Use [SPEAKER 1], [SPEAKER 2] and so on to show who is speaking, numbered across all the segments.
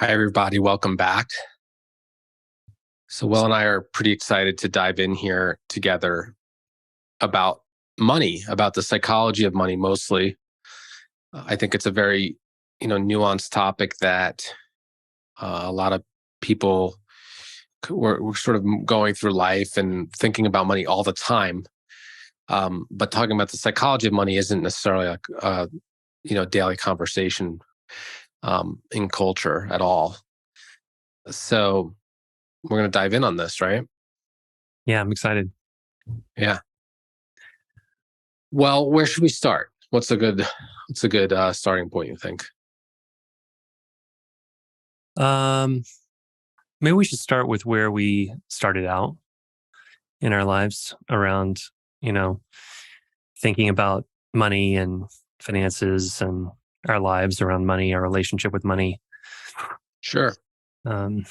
[SPEAKER 1] Hi, everybody. Welcome back. So, Will and I are pretty excited to dive in here together about money, about the psychology of money mostly. I think it's a very, nuanced topic that a lot of people we're sort of going through life and thinking about money all the time. But talking about the psychology of money isn't necessarily a daily conversation in culture at all. So we're going to dive in on this, right?
[SPEAKER 2] Yeah, I'm excited.
[SPEAKER 1] Yeah. Well, where should we start? What's a good starting point, you think?
[SPEAKER 2] Um, Maybe we should start with where we started out in our lives around, you know, thinking about money and finances and our lives around money, our relationship with money.
[SPEAKER 1] Sure.
[SPEAKER 2] Um,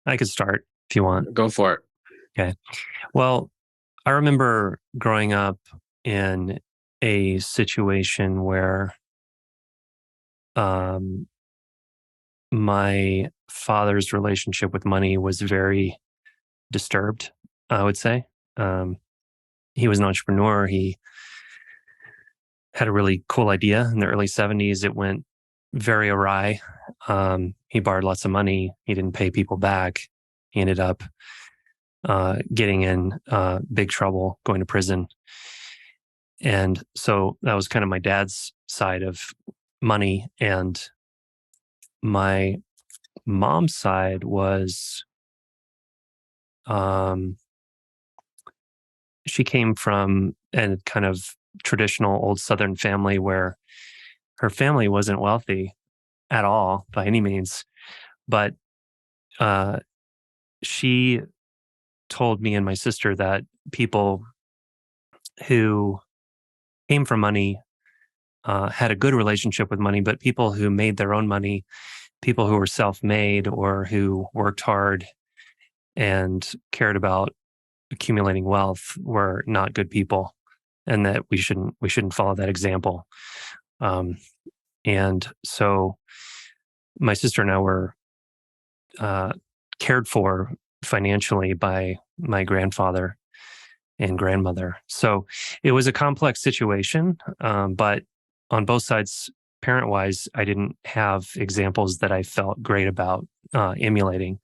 [SPEAKER 2] I could start if you want.
[SPEAKER 1] Go for it.
[SPEAKER 2] Okay. Well, I remember growing up in a situation where um, my father's relationship with money was very disturbed, I would say. Um, he was an entrepreneur. He had a really cool idea in the early 70s. It went very awry. He borrowed lots of money. He didn't pay people back. He ended up getting in big trouble, going to prison. And so that was kind of my dad's side of money. And my mom's side was um, she came from a kind of traditional old Southern family where her family wasn't wealthy at all by any means. But uh, she told me and my sister that people who came from money had a good relationship with money, but people who made their own money, people who were self made or who worked hard and cared about accumulating wealth were not good people and that we shouldn't follow that example. Um, and so my sister and I were uh, cared for financially by my grandfather and grandmother. So it was a complex situation, but on both sides, parent wise, I didn't have examples that I felt great about emulating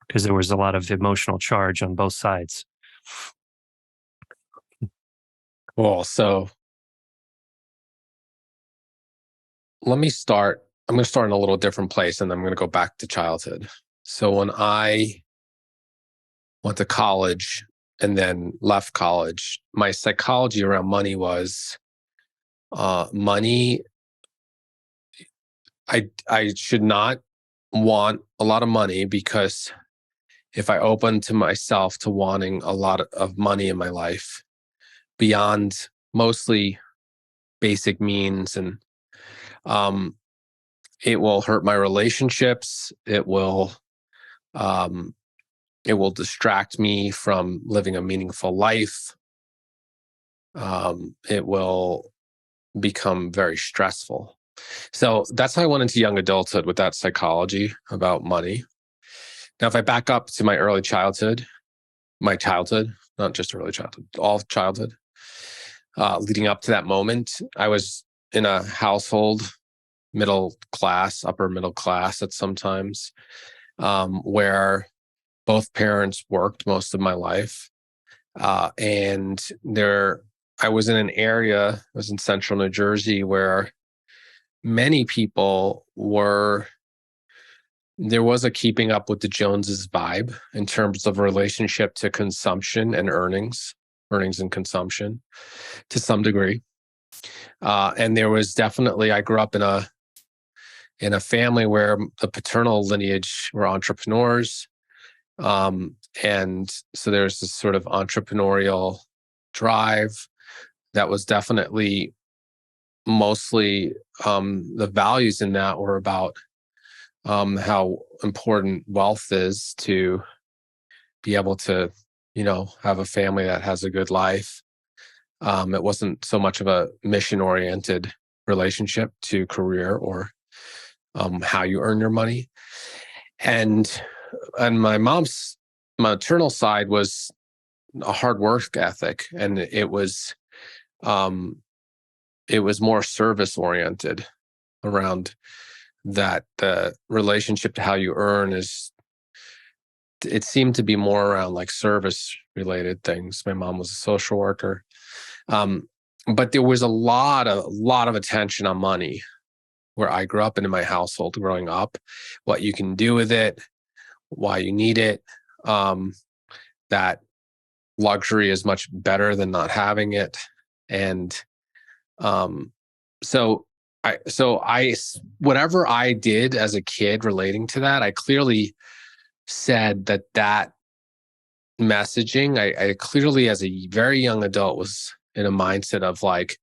[SPEAKER 2] because there was a lot of emotional charge on both sides.
[SPEAKER 1] Cool. So let me start. I'm going to start in a little different place, and then I'm going to go back to childhood. So when I went to college and then left college, my psychology around money was money. I should not want a lot of money because if I open to myself to wanting a lot of money in my life beyond mostly basic means and um it will hurt my relationships. Um it will distract me from living a meaningful life. It will become very stressful. So that's how I went into young adulthood with that psychology about money. Now if I back up to my childhood, not just early childhood, all childhood, leading up to that moment, I was in a household, middle class, upper middle class at sometimes, where both parents worked most of my life. And I was in an area, I was in central New Jersey, where many people there was a keeping up with the Joneses vibe in terms of relationship to consumption and earnings and consumption to some degree. And there was definitely, I grew up in a family where the paternal lineage were entrepreneurs. And so there's this sort of entrepreneurial drive that was definitely mostly the values in that were about how important wealth is to be able to, have a family that has a good life. It wasn't so much of a mission oriented relationship to career or how you earn your money. And my mom's maternal side was a hard work ethic, and um, it was more service oriented around that. The relationship to how you earn it seemed to be more around like service related things. My mom was a social worker. Um, but there was a lot of attention on money where I grew up and in my household growing up, what you can do with it, why you need it, um, that luxury is much better than not having it. And um, so whatever I did as a kid relating to that, I clearly said that messaging, I clearly as a very young adult was in a mindset of like,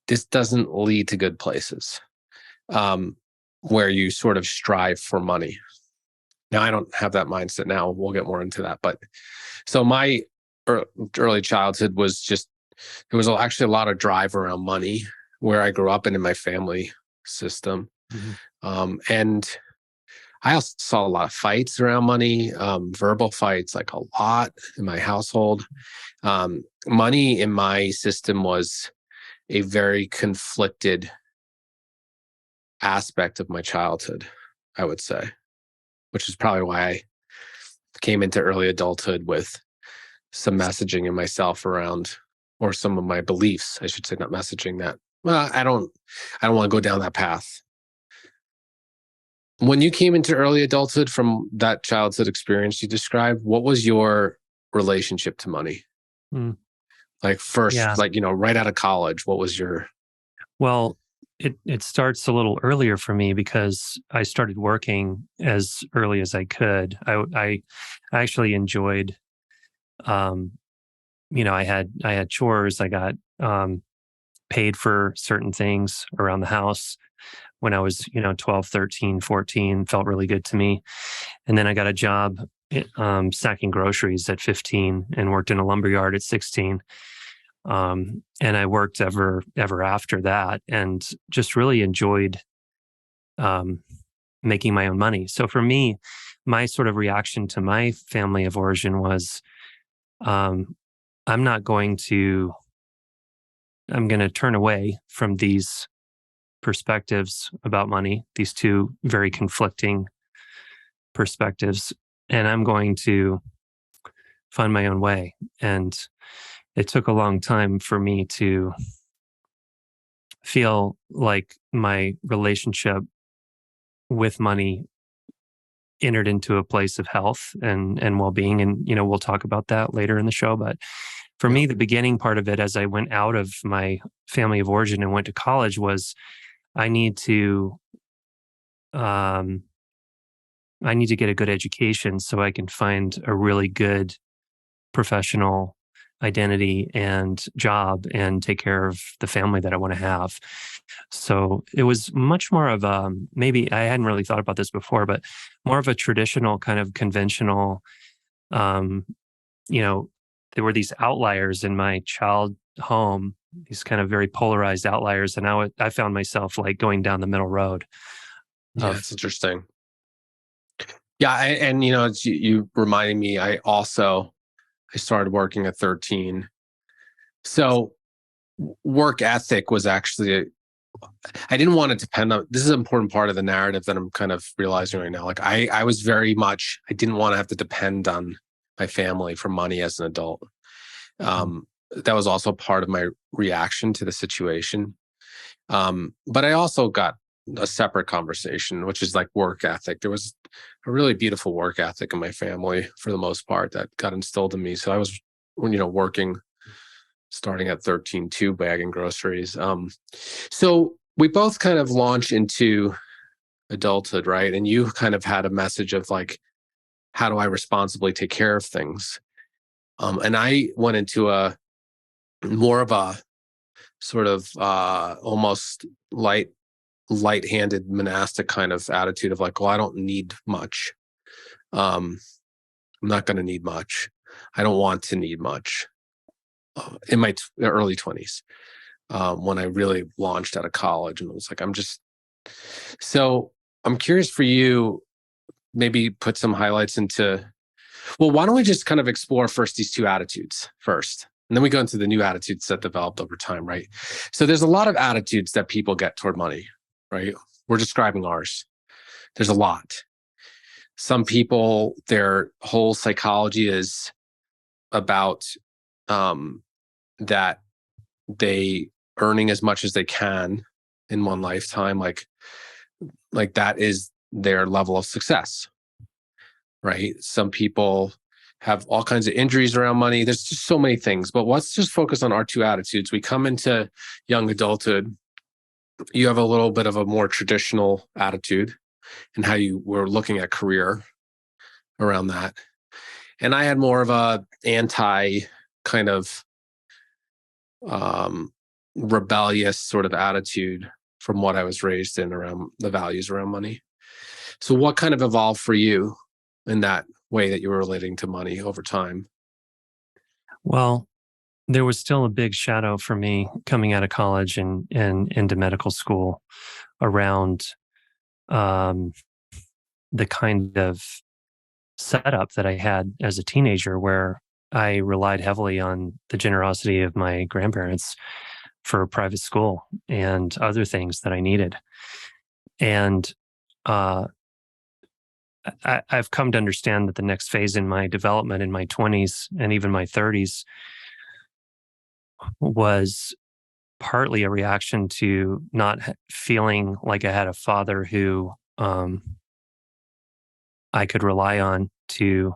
[SPEAKER 1] this doesn't lead to good places, where you sort of strive for money. Now, I don't have that mindset now. We'll get more into that. But so my early childhood was just, there was actually a lot of drive around money where I grew up and in my family system. And I also saw a lot of fights around money, verbal fights, like a lot in my household. Money in my system was a very conflicted aspect of my childhood, I would say, which is probably why I came into early adulthood with some messaging in myself around, or some of my beliefs, I should say, not messaging that. Well, I don't want to go down that path. When you came into early adulthood from that childhood experience you described, what was your relationship to money?
[SPEAKER 2] Mm.
[SPEAKER 1] Like first,
[SPEAKER 2] Yeah.
[SPEAKER 1] like, right out of college, what was your...
[SPEAKER 2] Well, it starts a little earlier for me because I started working as early as I could. I actually enjoyed, um, I had chores. I got paid for certain things around the house when I was, 12, 13, 14, felt really good to me. And then I got a job sacking groceries at 15 and worked in a lumber yard at 16. And I worked ever after that, and just really enjoyed um, making my own money. So for me, my sort of reaction to my family of origin was, um, I'm not going to, I'm going to turn away from these perspectives about money, these two very conflicting perspectives, and I'm going to find my own way. And it took a long time for me to feel like my relationship with money entered into a place of health and well-being. And we'll talk about that later in the show. But for me, the beginning part of it, as I went out of my family of origin and went to college, was I need to um, I need to get a good education so I can find a really good professional identity and job and take care of the family that I want to have. So it was much more of a, maybe I hadn't really thought about this before, but more of a traditional kind of conventional, um, you know, there were these outliers in my child home, these kind of very polarized outliers. And I found myself like going down the middle road
[SPEAKER 1] Yeah,
[SPEAKER 2] of,
[SPEAKER 1] it's interesting. Yeah, and it's, you reminding me, I started working at 13. So work ethic was actually, I didn't want to depend on, this is an important part of the narrative that I'm kind of realizing right now. Like I was very much, I didn't want to have to depend on my family for money as an adult. That was also part of my reaction to the situation. But I also got a separate conversation, which is like work ethic. There was a really beautiful work ethic in my family for the most part that got instilled in me. So I was, working starting at 13 too, bagging groceries. So we both kind of launched into adulthood, right? And you kind of had a message of like, how do I responsibly take care of things? And I went into a more of a sort of almost light-handed monastic kind of attitude of like, well, I don't need much. I'm not going to need much. I don't want to need much. In my early 20s, when I really launched out of college, and it was like, I'm just so I'm curious for you, maybe put some highlights into, well, why don't we just kind of explore first these two attitudes first? And then we go into the new attitudes that developed over time, right? So there's a lot of attitudes that people get toward money, right? We're describing ours. There's a lot. Some people, their whole psychology is about that they earning as much as they can in one lifetime, like that is their level of success, right? Some people have all kinds of injuries around money. There's just so many things, but let's just focus on our two attitudes. We come into young adulthood. You have a little bit of a more traditional attitude and how you were looking at career around that. And I had more of a anti kind of rebellious sort of attitude from what I was raised in around the values around money. So what kind of evolved for you in that way that you were relating to money over time?
[SPEAKER 2] Well, there was still a big shadow for me coming out of college and into medical school around um, the kind of setup that I had as a teenager, where I relied heavily on the generosity of my grandparents for private school and other things that I needed. And uh, I've come to understand that the next phase in my development in my 20s and even my 30s was partly a reaction to not feeling like I had a father who I could rely on to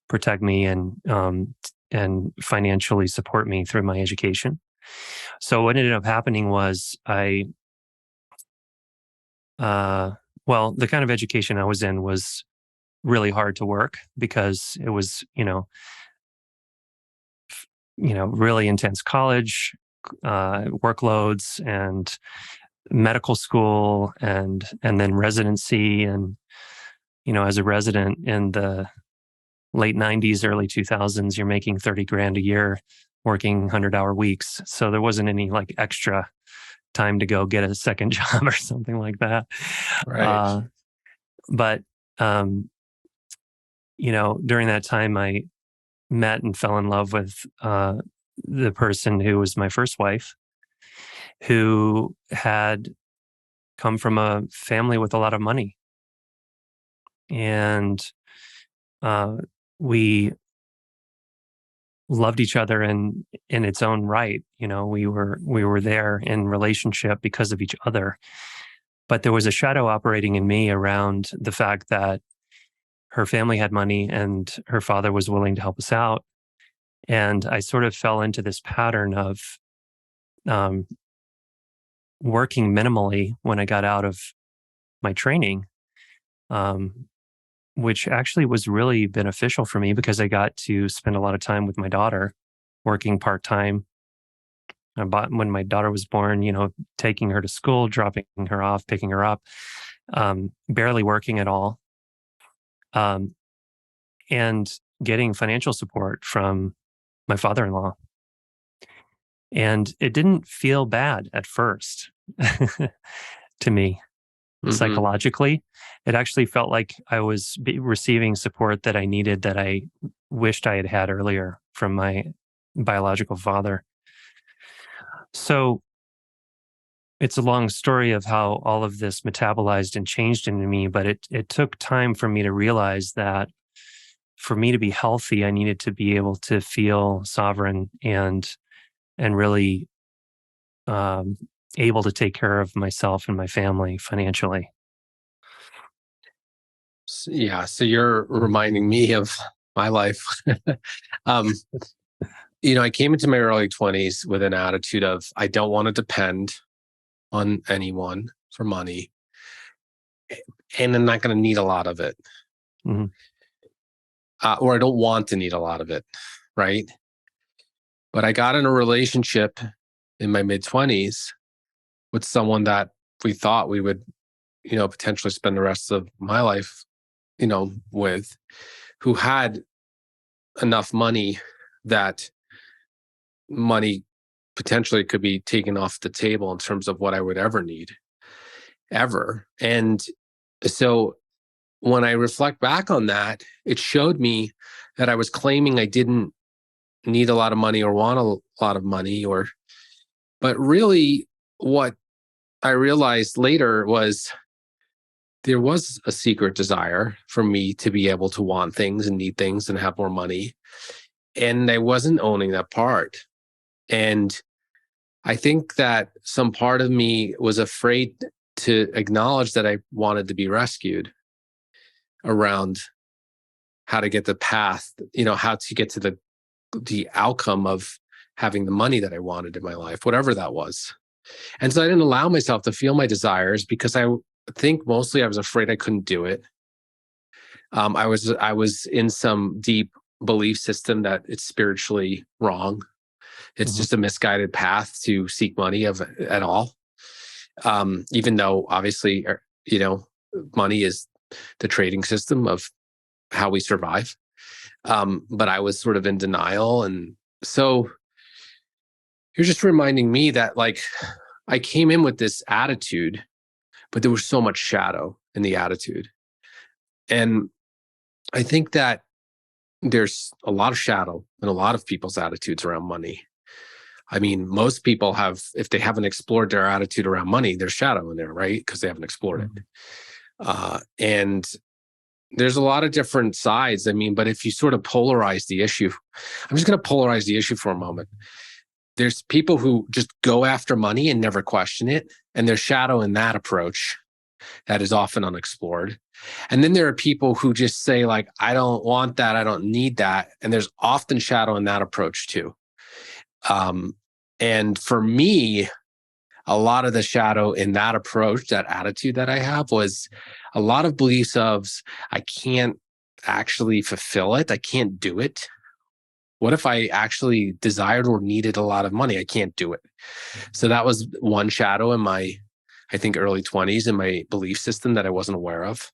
[SPEAKER 2] protect me and financially support me through my education. So what ended up happening was uh, well, the kind of education I was in was really hard to work because it was, really intense college workloads and medical school and then residency. And as a resident in the late 90s, early 2000s, you're making 30 grand a year working 100-hour weeks. So there wasn't any like extra time to go get a second job or something like that.
[SPEAKER 1] Right.
[SPEAKER 2] Uh, but, um, during that time, I met and fell in love with the person who was my first wife, who had come from a family with a lot of money. And uh, we loved each other in its own right. We were there in relationship because of each other. But there was a shadow operating in me around the fact that her family had money and her father was willing to help us out. And I sort of fell into this pattern of um, working minimally when I got out of my training, um, which actually was really beneficial for me because I got to spend a lot of time with my daughter, working part time. When my daughter was born, taking her to school, dropping her off, picking her up, barely working at all, um, and getting financial support from my father-in-law. And it didn't feel bad at first to me.
[SPEAKER 1] Hmm.
[SPEAKER 2] Psychologically, it actually felt like I was receiving support that I needed, that I wished I had had earlier from my biological father. So it's a long story of how all of this metabolized and changed into me, but it took time for me to realize that for me to be healthy, I needed to be able to feel sovereign and really um, able to take care of myself and my family financially.
[SPEAKER 1] Yeah. So you're reminding me of my life. um, I came into my early 20s with an attitude of I don't want to depend on anyone for money, and I'm not going to need a lot of it,
[SPEAKER 2] Mhm.
[SPEAKER 1] or I don't want to need a lot of it, right? But I got in a relationship in my mid 20s with someone that we thought we would, potentially spend the rest of my life, with, who had enough money that money potentially could be taken off the table in terms of what I would ever need, ever. And So when I reflect back on that, it showed me that I was claiming I didn't need a lot of money or want a lot of money, but really what I realized later was there was a secret desire for me to be able to want things and need things and have more money. And I wasn't owning that part. And I think that some part of me was afraid to acknowledge that I wanted to be rescued around how to get the path, how to get to the outcome of having the money that I wanted in my life, whatever that was. And so I didn't allow myself to feel my desires because I think mostly I was afraid I couldn't do it. I was in some deep belief system that it's spiritually wrong. It's
[SPEAKER 2] Mhm.
[SPEAKER 1] just a misguided path to seek money at all. Even though obviously, money is the trading system of how we survive. But I was sort of in denial. And so you're just reminding me that like I came in with this attitude, but there was so much shadow in the attitude. And I think that there's a lot of shadow in a lot of people's attitudes around money. I mean, most people have, if they haven't explored their attitude around money, there's shadow in there, right? Because they haven't explored it.
[SPEAKER 2] Mhm.
[SPEAKER 1] And there's a lot of different sides. I mean, but if you sort of polarize the issue, I'm just going to polarize the issue for a moment. There's people who just go after money and never question it. And there's shadow in that approach that is often unexplored. And then there are people who just say, like, I don't want that. I don't need that. And there's often shadow in that approach too. Um, and for me, a lot of the shadow in that approach, that attitude that I have was a lot of beliefs of I can't actually fulfill it. I can't do it. What if I actually desired or needed a lot of money? I can't do it. So that was one shadow in my, I think, early 20s in my belief system that I wasn't aware of.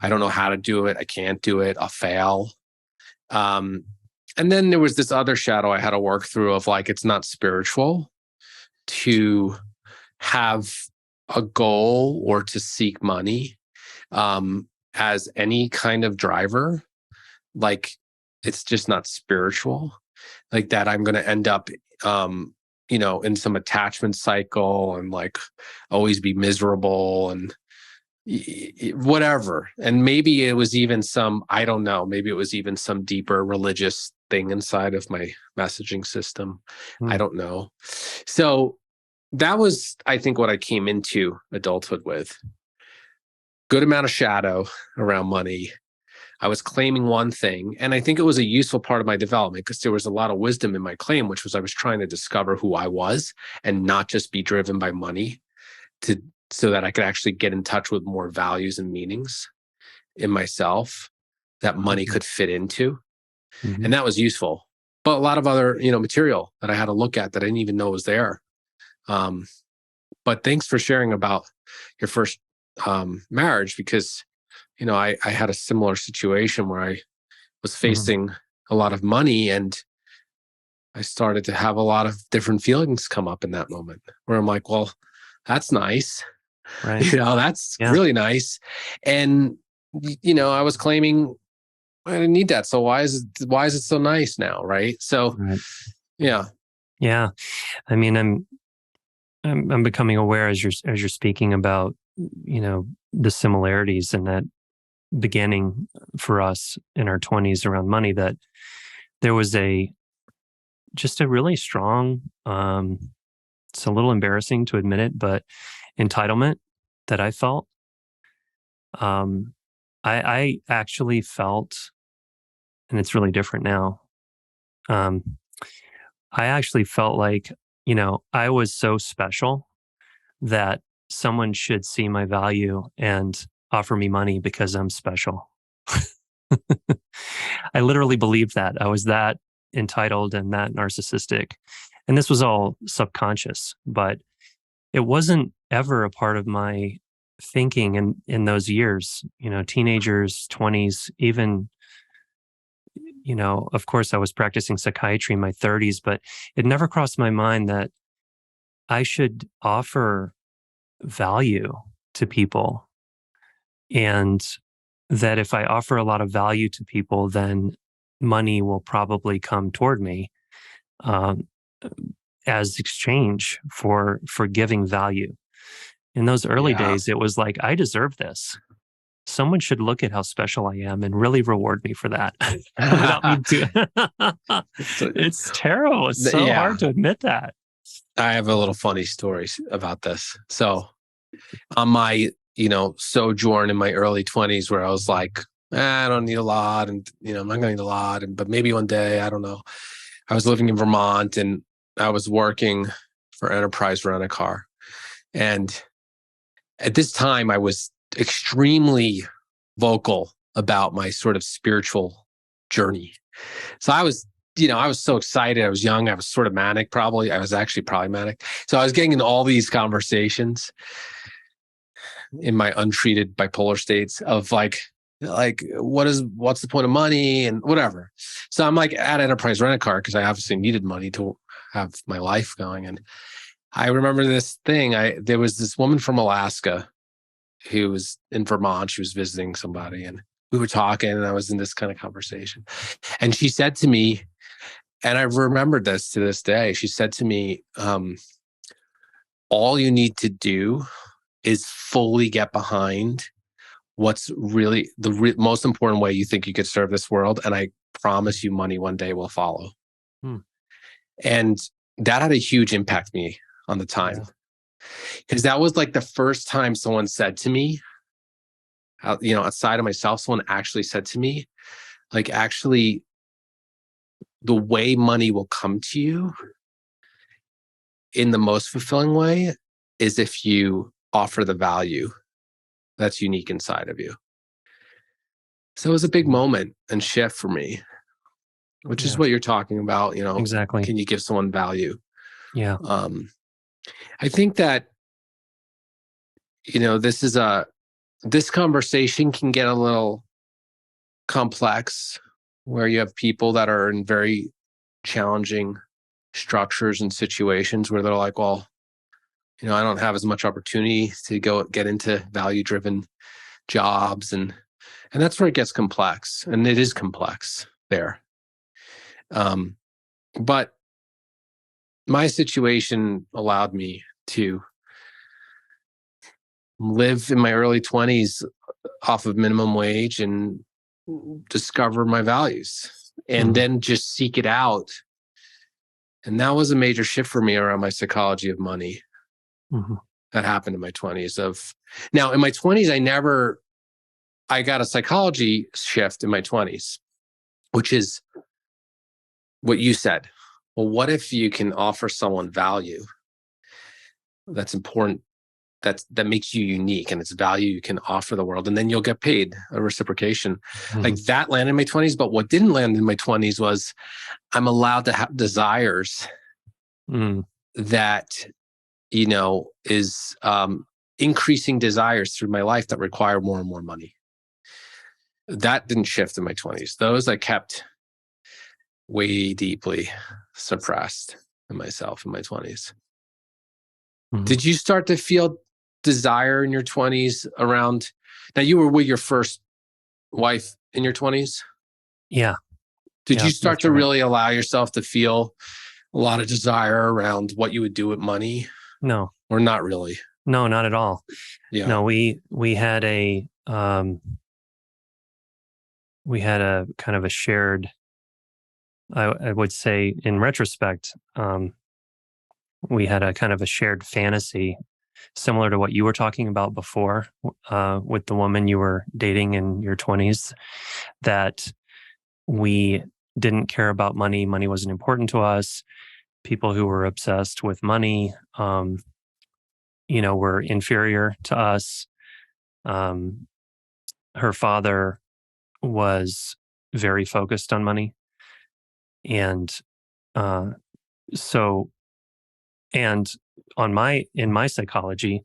[SPEAKER 1] I don't know how to do it. I can't do it. I'll fail. Um, and then there was this other shadow I had to work through of like, it's not spiritual to have a goal or to seek money as any kind of driver. Like, it's just not spiritual. Like that, I'm going to end up, in some attachment cycle and like always be miserable and whatever. And maybe it was even some, I don't know, maybe it was even some deeper religious thing inside of my messaging system. I
[SPEAKER 2] Mm.
[SPEAKER 1] don't know. So that was, I think, what I came into adulthood with. Good amount of shadow around money. I was claiming one thing, and I think it was a useful part of my development because there was a lot of wisdom in my claim, which was I was trying to discover who I was and not just be driven by money to so that I could actually get in touch with more values and meanings in myself that money
[SPEAKER 2] Mhm.
[SPEAKER 1] could fit into.
[SPEAKER 2] Mhm.
[SPEAKER 1] And that was useful. But a lot of other, material that I had to look at that I didn't even know was there. Um, but thanks for sharing about your first marriage because, I had a similar situation where I was
[SPEAKER 2] Mhm.
[SPEAKER 1] facing a lot of money and I started to have a lot of different feelings come up in that moment where I'm like, well, that's nice.
[SPEAKER 2] Right.
[SPEAKER 1] That's
[SPEAKER 2] Yeah.
[SPEAKER 1] really nice. And, I was claiming I didn't need that. So why is it so nice now? Right. So,
[SPEAKER 2] Right.
[SPEAKER 1] yeah.
[SPEAKER 2] Yeah. I mean, I'm becoming aware as you're speaking about, the similarities in that beginning for us in our 20s around money, that there was just a really strong, it's a little embarrassing to admit it, but entitlement that I felt. Um, I actually felt, and it's really different now. Um, I actually felt like, I was so special that someone should see my value and offer me money because I'm special. I literally believed that. I was that entitled and that narcissistic. And this was all subconscious, but it wasn't ever a part of my thinking in those years, teenagers, 20s, even, of course I was practicing psychiatry in my 30s, but it never crossed my mind that I should offer value to people and that if I offer a lot of value to people, then money will probably come toward me, um, as exchange for giving value. In those early
[SPEAKER 1] Yeah.
[SPEAKER 2] days, it was like, I deserve this. Someone should look at how special I am and really reward me for that without me doing.
[SPEAKER 1] So,
[SPEAKER 2] It's terrible. It's so
[SPEAKER 1] yeah,
[SPEAKER 2] hard to admit that.
[SPEAKER 1] I have a little funny story about this. So on my, sojourn in my early 20s where I was like, I don't need a lot and, I'm not going to need a lot. But maybe one day, I don't know. I was living in Vermont and I was working for Enterprise Rent-A-Car. And at this time, I was extremely vocal about my sort of spiritual journey. So I was so excited. I was young. I was sort of manic, probably. I was actually probably manic. So I was getting in all these conversations in my untreated bipolar states of like what's the point of money and whatever. So I'm like at Enterprise Rent-A-Car because I obviously needed money to have my life going. And I remember this thing. There was this woman from Alaska who was in Vermont. She was visiting somebody and we were talking and I was in this kind of conversation. And she said to me, and I remembered this to this day, she said to me, all you need to do is fully get behind what's really the most important way you think you could serve this world. And I promise you money one day will follow.
[SPEAKER 2] Hmm.
[SPEAKER 1] And that had a huge impact me on the time. Because that was like the first time someone said to me, outside of myself, someone actually said to me, like, actually, the way money will come to you in the most fulfilling way is if you offer the value that's unique inside of you. So it was a big moment and shift for me, which is
[SPEAKER 2] Yeah,
[SPEAKER 1] what you're talking about.
[SPEAKER 2] exactly.
[SPEAKER 1] Can you give someone value?
[SPEAKER 2] Yeah.
[SPEAKER 1] I think that, this conversation can get a little complex where you have people that are in very challenging structures and situations where they're like, well, I don't have as much opportunity to go get into value driven jobs. And that's where it gets complex. And it is complex there. But my situation allowed me to live in my early 20s off of minimum wage and discover my values and then just seek it out. And that was a major shift for me around my psychology of money. That happened in my 20s. Now in my 20s, I got a psychology shift in my 20s, which is what you said. Well, what if you can offer someone value that's important, that makes you unique, and it's value you can offer the world, and then you'll get paid a reciprocation. Like that landed in my 20s. But what didn't land in my 20s was I'm allowed to have desires that, is increasing desires through my life that require more and more money. That didn't shift in my 20s. Those I kept way deeply suppressed in myself in my 20s. Did you start to feel desire in your 20s around? Now you were with your first wife in your 20s.
[SPEAKER 2] Yeah.
[SPEAKER 1] Did
[SPEAKER 2] Yeah,
[SPEAKER 1] you start
[SPEAKER 2] that's
[SPEAKER 1] to
[SPEAKER 2] right.
[SPEAKER 1] really allow yourself to feel a lot of desire around what you would do with money?
[SPEAKER 2] No.
[SPEAKER 1] Or not really?
[SPEAKER 2] No, not at all.
[SPEAKER 1] Yeah.
[SPEAKER 2] No, we had a kind of a shared, I would say in retrospect, we had a kind of a shared fantasy similar to what you were talking about before, with the woman you were dating in your 20s, that we didn't care about money. Money wasn't important to us. People who were obsessed with money, were inferior to us. Her father was very focused on money. And uh, so, and in my psychology,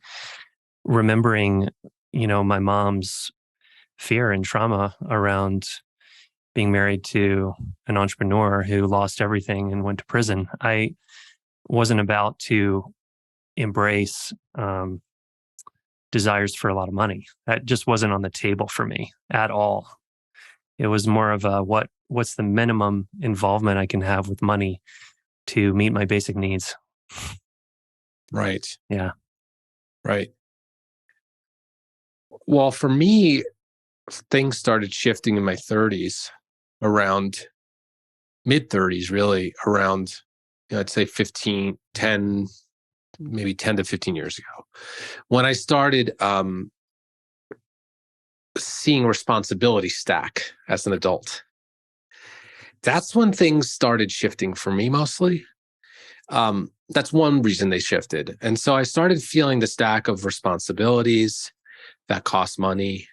[SPEAKER 2] remembering, my mom's fear and trauma around being married to an entrepreneur who lost everything and went to prison, I wasn't about to embrace desires for a lot of money. That just wasn't on the table for me at all. It was more of a what's the minimum involvement I can have with money to meet my basic needs.
[SPEAKER 1] Right.
[SPEAKER 2] Yeah.
[SPEAKER 1] Right. Well, for me, things started shifting in my 30s, around mid 30s, really around, I'd say 15, 10, maybe 10 to 15 years ago, when I started seeing responsibility stack as an adult. That's when things started shifting for me mostly. That's one reason they shifted. And so I started feeling the stack of responsibilities that cost money.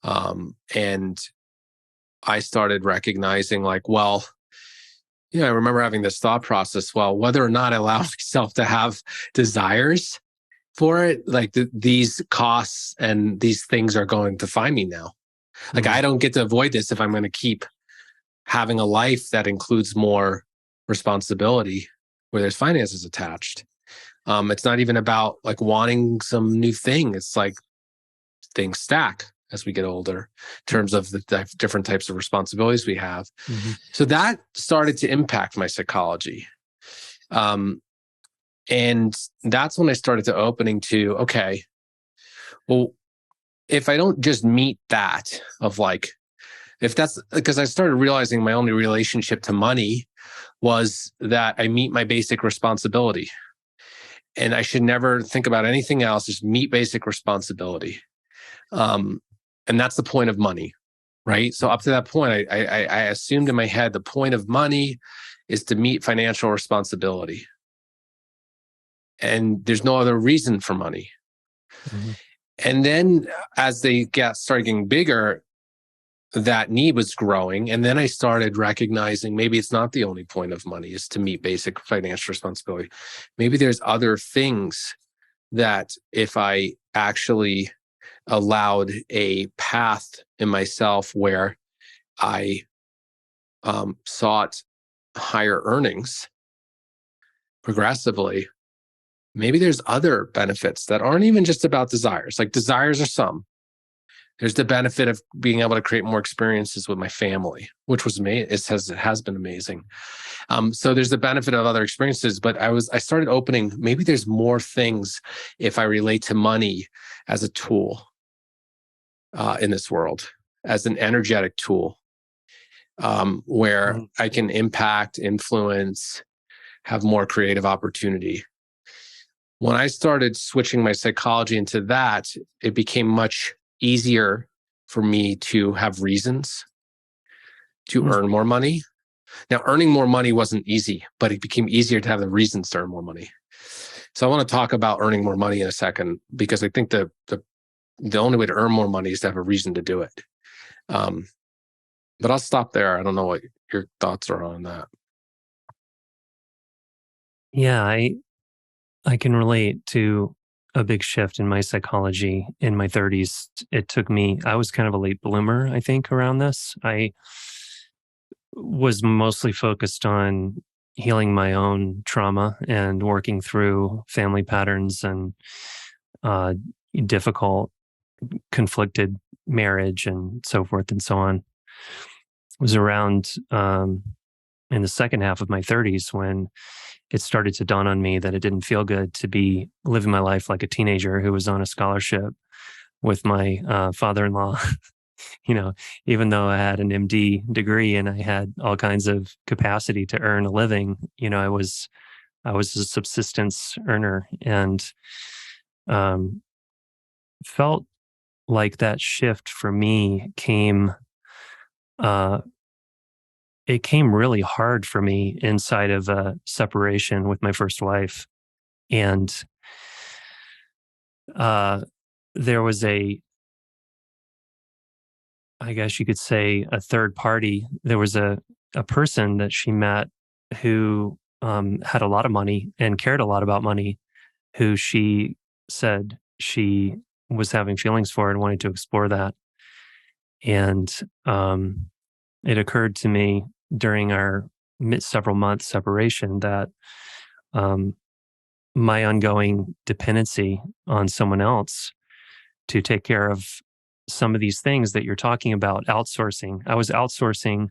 [SPEAKER 1] And I started recognizing, like, well, I remember having this thought process, well, whether or not I allow myself to have desires for it, like these costs and these things are going to find me now. Like, I don't get to avoid this if I'm going to keep having a life that includes more responsibility where there's finances attached. It's not even about like wanting some new thing. It's like things stack as we get older in terms of the different types of responsibilities we have.
[SPEAKER 2] Mm-hmm.
[SPEAKER 1] So that started to impact my psychology. And that's when I started to opening to, okay, well, if I don't just meet that of like, if that's because I started realizing my only relationship to money was that I meet my basic responsibility. And I should never think about anything else, just meet basic responsibility. And that's the point of money, right? So up to that point, I assumed in my head the point of money is to meet financial responsibility. And there's no other reason for money.
[SPEAKER 2] Mm-hmm.
[SPEAKER 1] And then as they started getting bigger, that need was growing. And then I started recognizing maybe it's not the only point of money is to meet basic financial responsibility. Maybe there's other things that if I actually allowed a path in myself where I sought higher earnings progressively, maybe there's other benefits that aren't even just about desires. Like, desires are some. There's the benefit of being able to create more experiences with my family, which was amazing. It has been amazing. So there's the benefit of other experiences, but I started opening, maybe there's more things if I relate to money as a tool in this world, as an energetic tool, where I can impact, influence, have more creative opportunity. When I started switching my psychology into that, it became much easier for me to have reasons to earn more money. Now, earning more money wasn't easy, but it became easier to have the reasons to earn more money. So I want to talk about earning more money in a second, because I think the only way to earn more money is to have a reason to do it. But I'll stop there. I don't know what your thoughts are on that.
[SPEAKER 2] Yeah, I can relate to a big shift in my psychology in my 30s. I was kind of a late bloomer, I think, around this. I was mostly focused on healing my own trauma and working through family patterns and uh, difficult, conflicted marriage and so forth and so on. It was around in the second half of my 30s when it started to dawn on me that it didn't feel good to be living my life like a teenager who was on a scholarship with my father-in-law. Even though I had an MD degree and I had all kinds of capacity to earn a living, I was a subsistence earner, and felt like that shift for me uh, it came really hard for me inside of a separation with my first wife. And there was I guess you could say, a third party. There was a person that she met who had a lot of money and cared a lot about money, who she said she was having feelings for and wanted to explore that. And it occurred to me during our several month separation that my ongoing dependency on someone else to take care of some of these things that you're talking about, outsourcing. I was outsourcing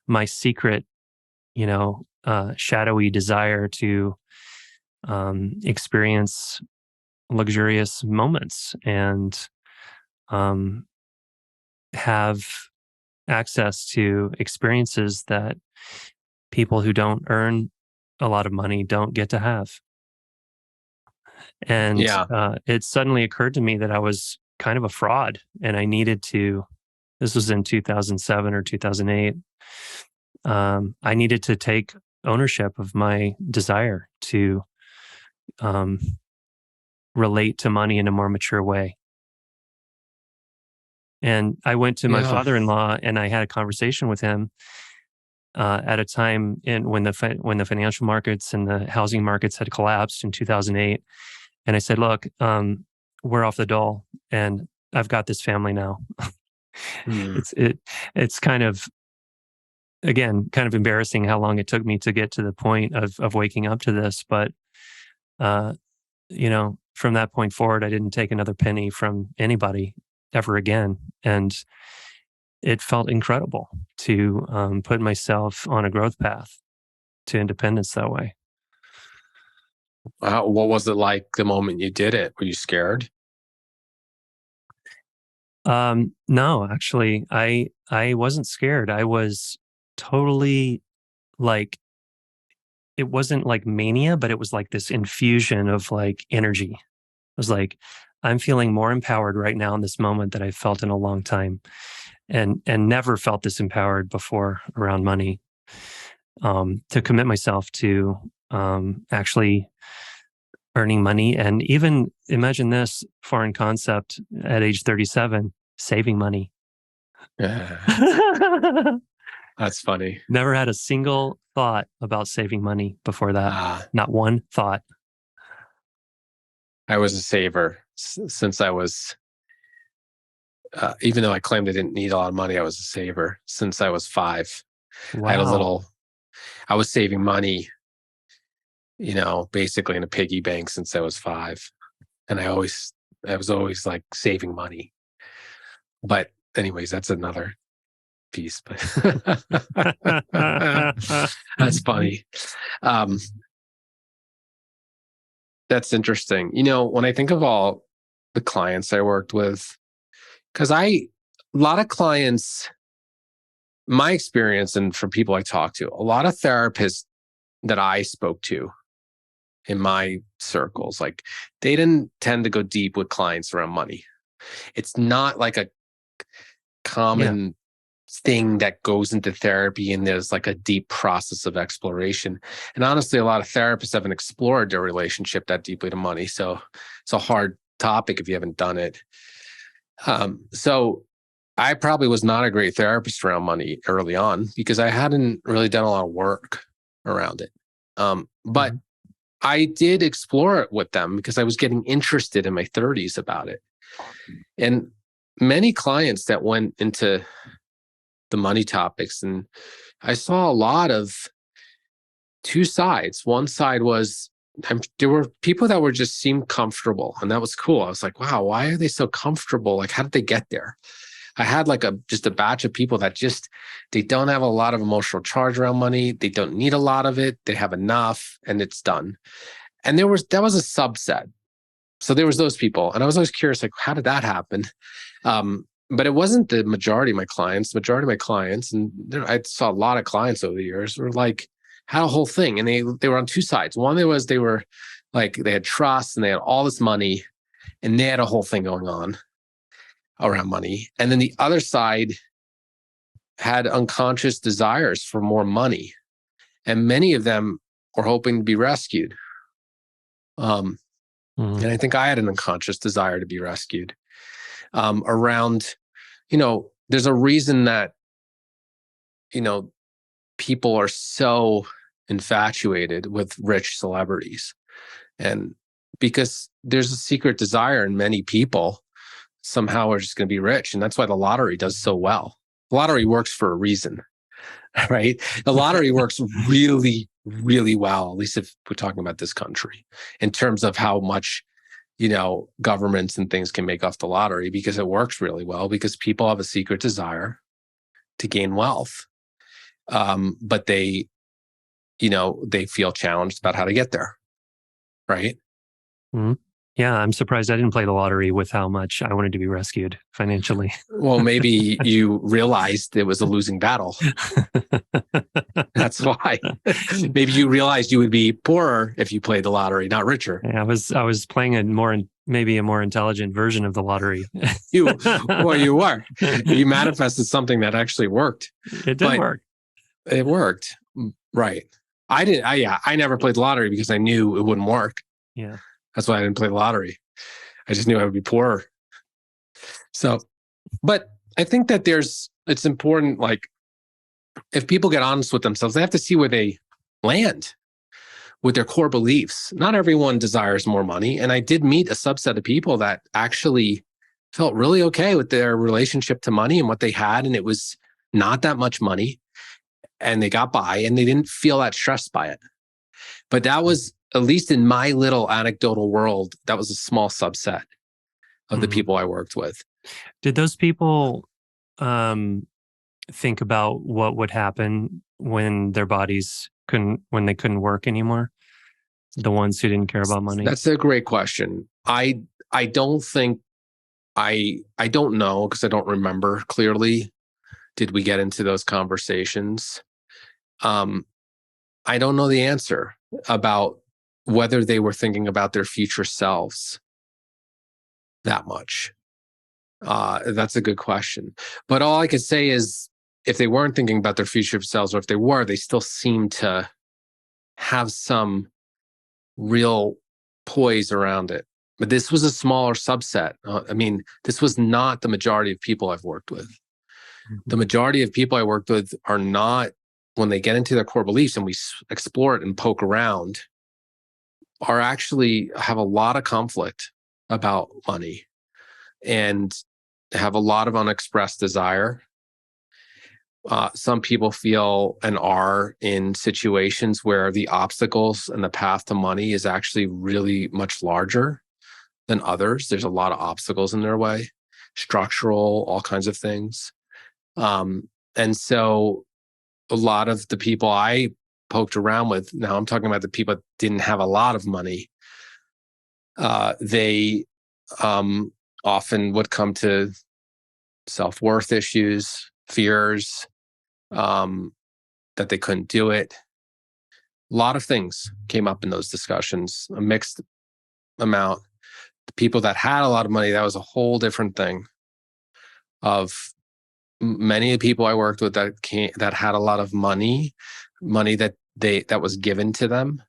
[SPEAKER 2] my secret, shadowy desire to experience luxurious moments and um, have access to experiences that people who don't earn a lot of money don't get to have. And
[SPEAKER 1] Yeah.
[SPEAKER 2] it suddenly occurred to me that I was kind of a fraud and I needed to, this was in 2007 or 2008. I needed to take ownership of my desire to um, relate to money in a more mature way. And I went to my
[SPEAKER 1] Yeah.
[SPEAKER 2] father-in-law and I had a conversation with him at a time when the financial markets and the housing markets had collapsed in 2008. And I said, "Look, we're off the dole, and I've got this family now."
[SPEAKER 1] Mm.
[SPEAKER 2] It's kind of, again, kind of embarrassing how long it took me to get to the point of waking up to this. But uh, from that point forward, I didn't take another penny from anybody ever again, and it felt incredible to put myself on a growth path to independence that way.
[SPEAKER 1] What was it like the moment you did it? Were you scared?
[SPEAKER 2] No, actually, I wasn't scared. I was totally like, it wasn't like mania, but it was like this infusion of like energy. It was like, I'm feeling more empowered right now in this moment that I've felt in a long time, and never felt this empowered before around money. To commit myself to actually earning money, and even imagine this foreign concept at age 37, saving money.
[SPEAKER 1] Yeah. That's funny.
[SPEAKER 2] Never had a single thought about saving money before that.
[SPEAKER 1] Ah,
[SPEAKER 2] Not one thought.
[SPEAKER 1] I was a saver since I was, even though I claimed I didn't need a lot of money, I was a saver since I was 5. I had a
[SPEAKER 2] Wow.
[SPEAKER 1] little, I was saving money, basically in a piggy bank since I was 5. And I was always like saving money. But anyways, that's another piece, but that's funny. Um, that's interesting. When I think of all the clients I worked with, because a lot of clients, my experience and from people I talk to, a lot of therapists that I spoke to in my circles, like they didn't tend to go deep with clients around money. It's not like a
[SPEAKER 2] Yeah.
[SPEAKER 1] common thing that goes into therapy and there's like a deep process of exploration. And honestly, a lot of therapists haven't explored their relationship that deeply to money. So it's a hard topic if you haven't done it. So I probably was not a great therapist around money early on because I hadn't really done a lot of work around it. But
[SPEAKER 2] Mhm.
[SPEAKER 1] I did explore it with them because I was getting interested in my 30s about it. And many clients that went into the money topics, and I saw a lot of two sides. One side was there were people that were just seemed comfortable, and that was cool. I was like, wow, why are they so comfortable? Like, how did they get there? I had like just a batch of people that just they don't have a lot of emotional charge around money. They don't need a lot of it. They have enough, and it's done. And that was a subset. So there was those people, and I was always curious, like, how did that happen? But it wasn't the majority of my clients. The majority of my clients, and I saw a lot of clients over the years, were like had a whole thing, and they were on two sides. One, they were like they had trust and they had all this money, and they had a whole thing going on around money. And then the other side had unconscious desires for more money, and many of them were hoping to be rescued.
[SPEAKER 2] Mhm.
[SPEAKER 1] And I think I had an unconscious desire to be rescued around, there's a reason that, you know, people are so infatuated with rich celebrities. And because there's a secret desire in many people, somehow are just going to be rich. And that's why the lottery does so well. The lottery works for a reason, right? The lottery works really, really well, at least if we're talking about this country, in terms of how much, governments and things can make off the lottery, because it works really well, because people have a secret desire to gain wealth. But they feel challenged about how to get there. Right.
[SPEAKER 2] Mm-hmm. Yeah, I'm surprised I didn't play the lottery with how much I wanted to be rescued financially.
[SPEAKER 1] Well, maybe you realized it was a losing battle. That's why. Maybe you realized you would be poorer if you played the lottery, not richer.
[SPEAKER 2] Yeah, I was playing maybe a more intelligent version of the lottery.
[SPEAKER 1] You were. You manifested something that actually worked.
[SPEAKER 2] It did work.
[SPEAKER 1] It worked. Right. I never played the lottery because I knew it wouldn't work.
[SPEAKER 2] Yeah.
[SPEAKER 1] That's why I didn't play the lottery. I just knew I would be poorer. So, but I think that it's important, like, if people get honest with themselves, they have to see where they land with their core beliefs. Not everyone desires more money. And I did meet a subset of people that actually felt really okay with their relationship to money and what they had. And it was not that much money. And they got by and they didn't feel that stressed by it. But that was, at least in my little anecdotal world, that was a small subset of the people I worked with.
[SPEAKER 2] Did those people think about what would happen when their bodies when they couldn't work anymore? The ones who didn't care about money?
[SPEAKER 1] That's a great question. I don't think, I don't know, because I don't remember clearly. Did we get into those conversations? I don't know the answer about whether they were thinking about their future selves that much. That's a good question. But all I could say is, if they weren't thinking about their future selves, or if they were, they still seem to have some real poise around it. But this was a smaller subset. This was not the majority of people I've worked with. The majority of people I worked with are not, when they get into their core beliefs and we explore it and poke around, are actually have a lot of conflict about money and have a lot of unexpressed desire. Some people feel and are in situations where the obstacles and the path to money is actually really much larger than others. There's a lot of obstacles in their way, structural, all kinds of things. And so a lot of the people I poked around with, now I'm talking about the people that didn't have a lot of money, they often would come to self-worth issues, fears, that they couldn't do it. A lot of things came up in those discussions, a mixed amount. The people that had a lot of money, that was a whole different thing. Of many of the people I worked with that had a lot of money that was given to them.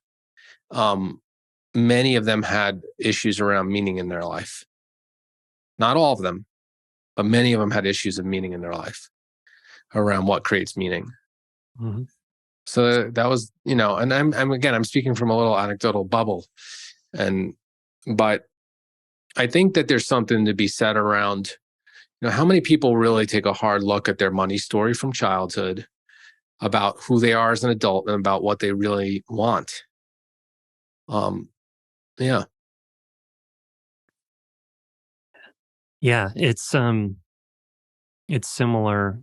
[SPEAKER 1] Many of them had issues around meaning in their life. Not all of them, but many of them had issues of meaning in their life around what creates meaning.
[SPEAKER 2] Mm-hmm.
[SPEAKER 1] So that was, and I'm speaking from a little anecdotal bubble, but I think that there's something to be said around, how many people really take a hard look at their money story from childhood, about who they are as an adult and about what they really want. Yeah.
[SPEAKER 2] Yeah, it's similar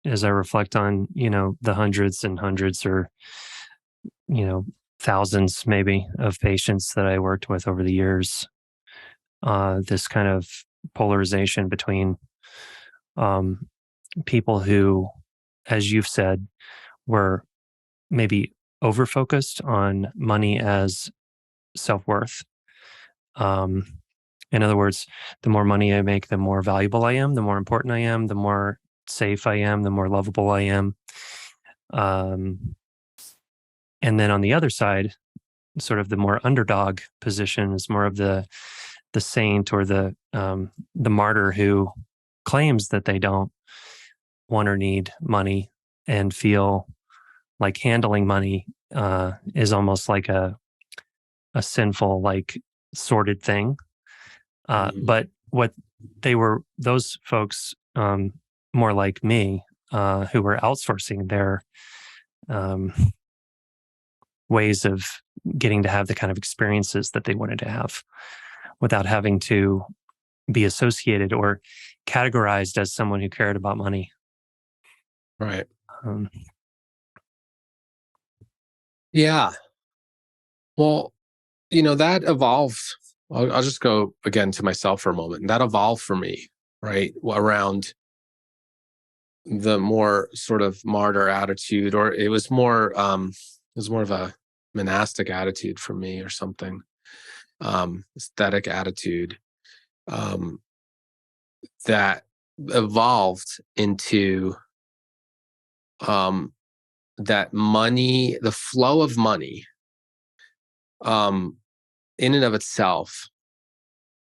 [SPEAKER 2] as I reflect on, the hundreds and hundreds, or, thousands maybe, of patients that I worked with over the years. This kind of polarization between people who, as you've said, were maybe over-focused on money as self-worth. In other words, the more money I make, the more valuable I am, the more important I am, the more safe I am, the more lovable I am. And then on the other side, sort of the more underdog position is more of the saint, or the martyr, who claims that they don't want or need money, and feel like handling money is almost like a sinful, like, sordid thing. But what those folks, more like me, who were outsourcing their ways of getting to have the kind of experiences that they wanted to have without having to be associated or categorized as someone who cared about money.
[SPEAKER 1] Right.
[SPEAKER 2] Um,
[SPEAKER 1] Yeah. Well, that evolved. I'll just go again to myself for a moment. That evolved for me, right? Around the more sort of martyr attitude, or it was more of a monastic attitude for me or something, aesthetic attitude, um, that evolved into, um, that money, the flow of money, um, in and of itself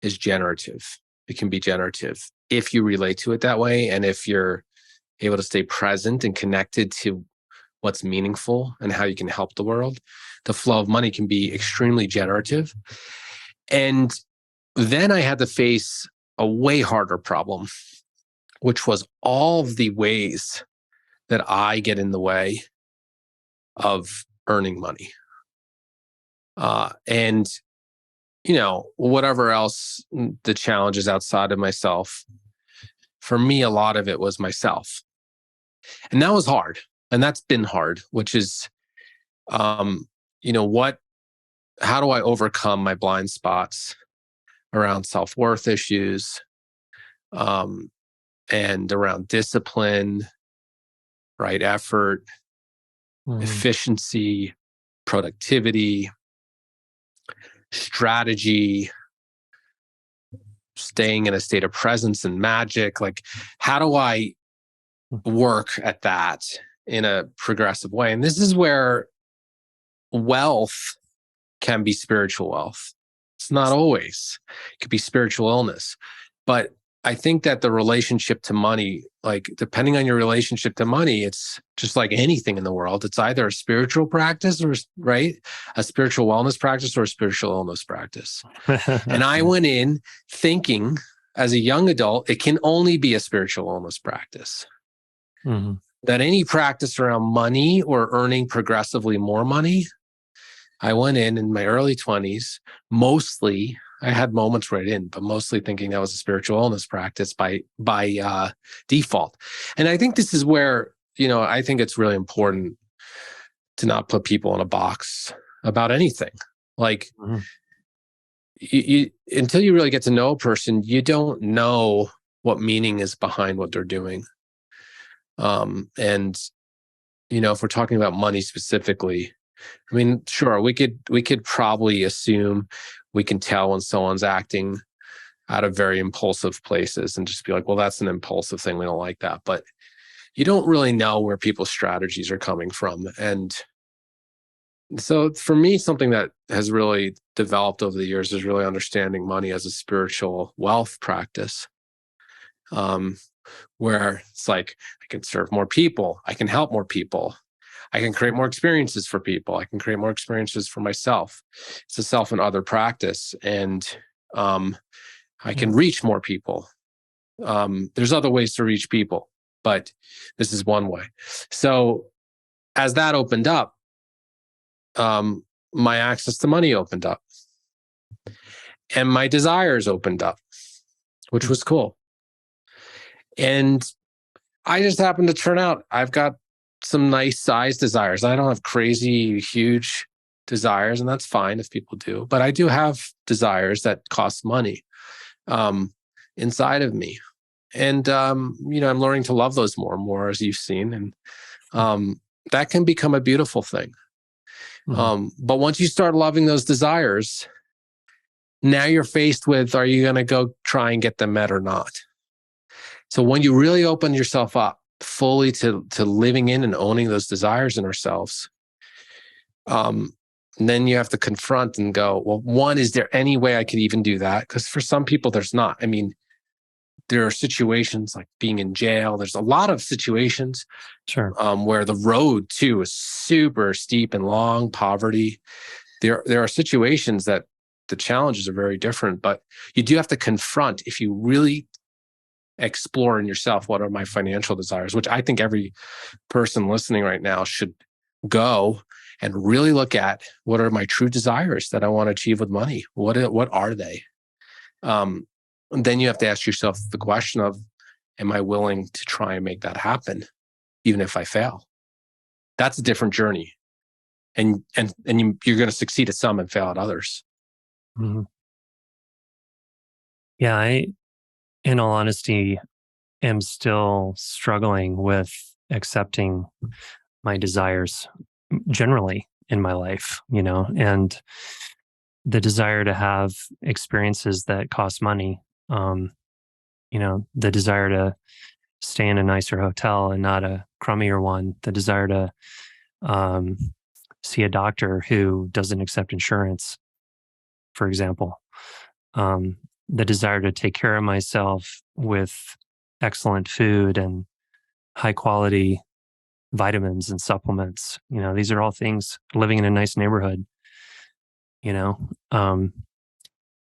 [SPEAKER 1] is generative. It can be generative if you relate to it that way, and if you're able to stay present and connected to what's meaningful and how you can help the world. The flow of money can be extremely generative. And then I had to face a way harder problem, which was all of the ways that I get in the way of earning money. And whatever else, the challenges outside of myself, for me, a lot of it was myself. And that was hard. And that's been hard, which is, um, what, how do I overcome my blind spots around self worth issues, um, and around discipline, right? Effort,
[SPEAKER 2] mhm,
[SPEAKER 1] efficiency, productivity, strategy, staying in a state of presence and magic. Like, how do I work at that in a progressive way? And this is where wealth can be spiritual wealth. It's not always, it could be spiritual illness. But I think that the relationship to money, like depending on your relationship to money, it's just like anything in the world. It's either a spiritual practice or, right, a spiritual wellness practice or a spiritual illness practice. And I went in thinking as a young adult, it can only be a spiritual wellness practice.
[SPEAKER 2] mhm,
[SPEAKER 1] That any practice around money or earning progressively more money, I went in my early 20s, mostly, I had moments where I didn't, but mostly thinking that was a spiritual wellness practice by default. And I think this is where, I think it's really important to not put people in a box about anything. Like,
[SPEAKER 2] mhm,
[SPEAKER 1] until you really get to know a person, you don't know what meaning is behind what they're doing. And if we're talking about money specifically, I mean, sure, we could probably assume we can tell when someone's acting out of very impulsive places and just be like, well, that's an impulsive thing. We don't like that. But you don't really know where people's strategies are coming from. And so for me, something that has really developed over the years is really understanding money as a spiritual wealth practice. Um, where it's like, I can serve more people, I can help more people, I can create more experiences for people, I can create more experiences for myself. It's a self and other practice. And um, I can
[SPEAKER 2] mhm,
[SPEAKER 1] reach more people. There's other ways to reach people, but this is one way. So as that opened up, my access to money opened up and my desires opened up, which was cool. And I just happen to turn out, I've got some nice size desires. I don't have crazy huge desires, and that's fine if people do. But I do have desires that cost money, um, inside of me, and I'm learning to love those more and more, as you've seen, and um, that can become a beautiful thing.
[SPEAKER 2] mhm,
[SPEAKER 1] But once you start loving those desires, now you're faced with: are you going to go try and get them met or not? So when you really open yourself up fully to living in and owning those desires in ourselves, um, then you have to confront and go, well, one, is there any way I could even do that? Because for some people, there's not. I mean, there are situations like being in jail. There's a lot of situations,
[SPEAKER 2] sure.
[SPEAKER 1] where the road too is super steep and long. Poverty. There are situations that the challenges are very different, but you do have to confront, if you really explore in yourself, what are my financial desires, which I think every person listening right now should go and really look at what are my true desires that I want to achieve with money. What are they? And then you have to ask yourself the question of, am I willing to try and make that happen, even if I fail? That's a different journey. And you're going to succeed at some and fail at others.
[SPEAKER 2] Mm-hmm. Yeah, in all honesty, am still struggling with accepting my desires generally in my life, and the desire to have experiences that cost money, the desire to stay in a nicer hotel and not a crummier one, the desire to um, see a doctor who doesn't accept insurance, for example, um, the desire to take care of myself with excellent food and high quality vitamins and supplements. These are all things, living in a nice neighborhood, you know, um,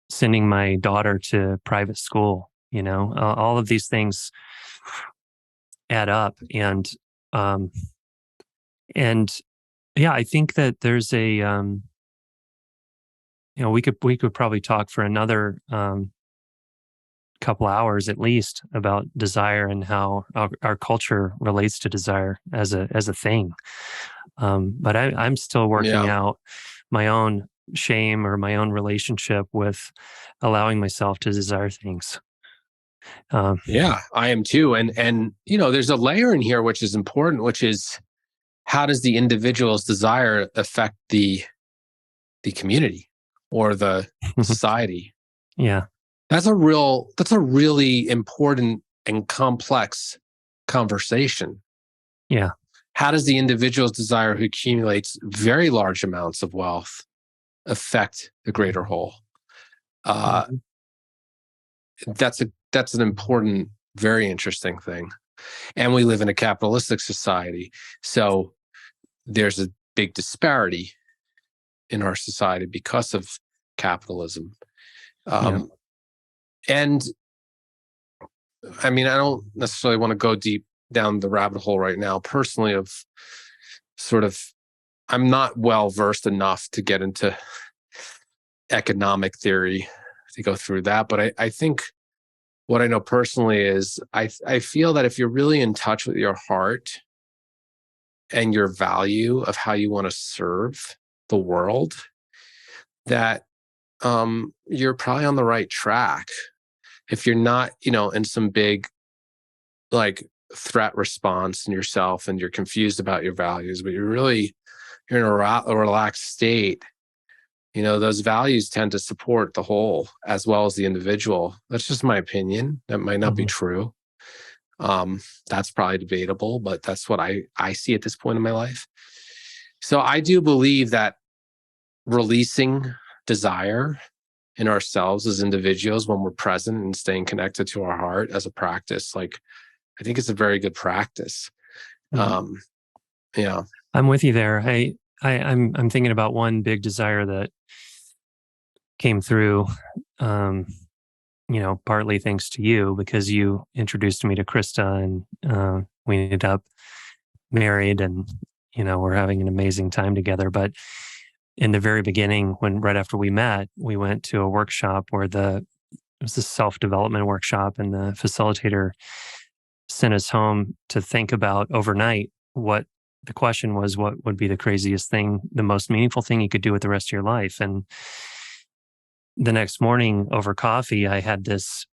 [SPEAKER 2] sending my daughter to private school, all of these things add up. Um, and yeah, I think that there's we could probably talk for another, couple hours at least about desire and how our culture relates to desire as a thing. But I'm still working
[SPEAKER 1] Yeah.
[SPEAKER 2] out my own shame or my own relationship with allowing myself to desire things.
[SPEAKER 1] Yeah, I am too. And there's a layer in here which is important, which is, how does the individual's desire affect the community or the society?
[SPEAKER 2] Yeah.
[SPEAKER 1] That's a really important and complex conversation.
[SPEAKER 2] Yeah.
[SPEAKER 1] How does the individual's desire who accumulates very large amounts of wealth affect the greater whole?
[SPEAKER 2] Mhm.
[SPEAKER 1] That's an important, very interesting thing. And we live in a capitalistic society, so there's a big disparity in our society because of capitalism.
[SPEAKER 2] Yeah.
[SPEAKER 1] And I mean, I don't necessarily want to go deep down the rabbit hole right now, personally, of sort of, I'm not well versed enough to get into economic theory to go through that. But I think what I know personally is, I feel that if you're really in touch with your heart and your value of how you want to serve the world, that you're probably on the right track. If you're not, in some big, like, threat response in yourself and you're confused about your values, but you're in a relaxed state, those values tend to support the whole as well as the individual. That's just my opinion. That might not be
[SPEAKER 2] Mhm.
[SPEAKER 1] true. That's probably debatable, but that's what I see at this point in my life. So I do believe that releasing desire in ourselves as individuals, when we're present and staying connected to our heart as a practice, like, I think it's a very good practice.
[SPEAKER 2] Yeah.
[SPEAKER 1] Um, yeah.
[SPEAKER 2] I'm with you there. I'm thinking about one big desire that came through, um, partly thanks to you, because you introduced me to Krista, and we ended up married, and we're having an amazing time together. But in the very beginning, when right after we met, we went to a workshop where it was a self-development workshop, and the facilitator sent us home to think about overnight what the question was: what would be the craziest thing, the most meaningful thing you could do with the rest of your life? And the next morning over coffee, I had this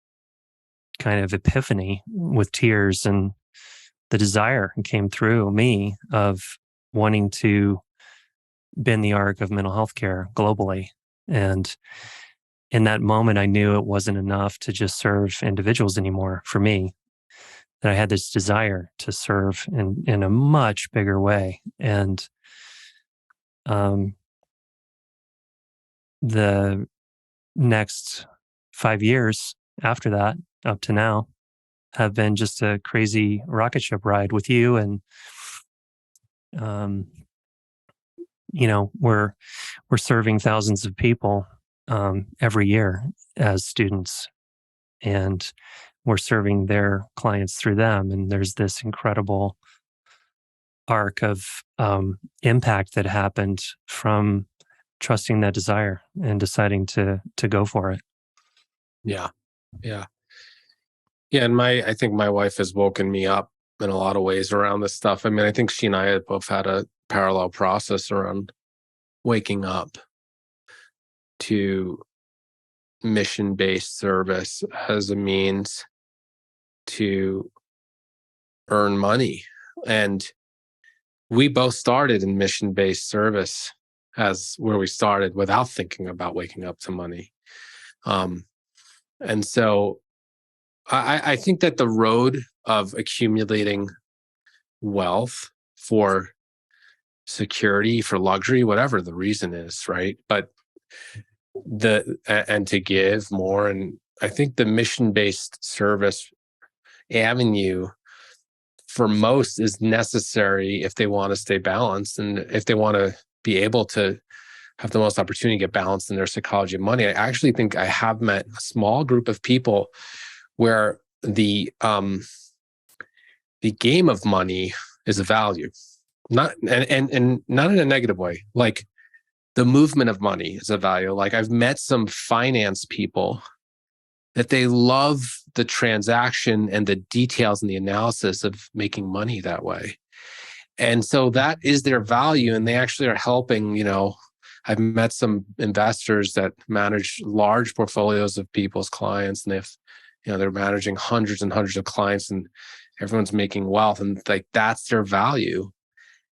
[SPEAKER 2] kind of epiphany with tears, and the desire came through me of wanting to bend the arc of mental health care globally. And in that moment, I knew it wasn't enough to just serve individuals anymore for me, that I had this desire to serve in a much bigger way. And um, the next 5 years after that, up to now, have been just a crazy rocket ship ride with you. And um, we're serving thousands of people every year as students, and we're serving their clients through them. And there's this incredible arc of impact that happened from trusting that desire and deciding to go for it.
[SPEAKER 1] Yeah. Yeah. Yeah. And I think my wife has woken me up in a lot of ways around this stuff. I mean, I think she and I have both had a parallel process around waking up to mission-based service as a means to earn money. And we both started in mission-based service as where we started without thinking about waking up to money. Um, and so I think that the road of accumulating wealth for security, for luxury, whatever the reason is, right? But and to give more. And I think the mission-based service avenue for most is necessary if they want to stay balanced and if they want to be able to have the most opportunity to get balanced in their psychology of money. I actually think I have met a small group of people where the game of money is a value, not and not in a negative way. Like the movement of money is a value. Like I've met some finance people that they love the transaction and the details and the analysis of making money that way. And so that is their value. And they actually are helping, I've met some investors that manage large portfolios of people's clients, and they're managing hundreds and hundreds of clients, and everyone's making wealth, and like that's their value.